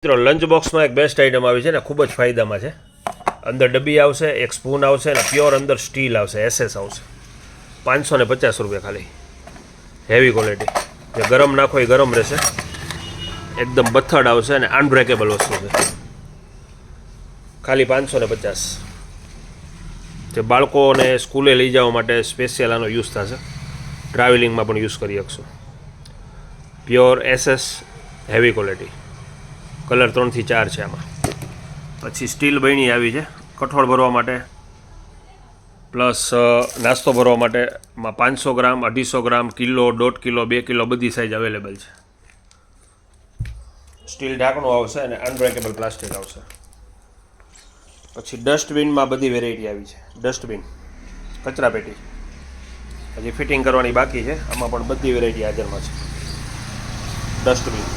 મિત્રો લંચ બોક્સમાં એક બેસ્ટ આઇટમ આવી છે ને, ખૂબ જ ફાયદામાં છે. અંદર ડબ્બી આવશે, એક સ્પૂન આવશે અને પ્યોર અંદર સ્ટીલ આવશે, એસએસ આવશે. 550 રૂપિયા ખાલી. Heavy quality. જે ગરમ નાખો એ ગરમ રહેશે. એકદમ બથડ આવશે અને અનબ્રેકેબલ વસ્તુ છે. ખાલી 550. જે બાળકોને સ્કૂલે લઈ જવા માટે સ્પેશિયલ આનો યુઝ થશે. ટ્રાવેલિંગમાં પણ યુઝ કરી શકશો. Pure SS heavy quality. Colour 3 થી 4 છે આમાં. પછી સ્ટીલ બરણી આવી છે કઠોળ ભરવા માટે પ્લસ નાસ્તો ભરવા માટે. માં 500 ગ્રામ, 250 ગ્રામ, કિલો, 1.5 કિલો, 2 કિલો બધી સાઇઝ અવેલેબલ છે. સ્ટીલ ઢાંકણું આવશે અને અનબ્રેકેબલ પ્લાસ્ટિક આવશે. પછી ડસ્ટબિનમાં બધી વેરાયટી આવી છે. ડસ્ટબિન, કચરા પેટી હજી ફિટિંગ કરવાની બાકી છે. આમાં પણ બધી વેરાયટી હાજરમાં છે. ડસ્ટબિન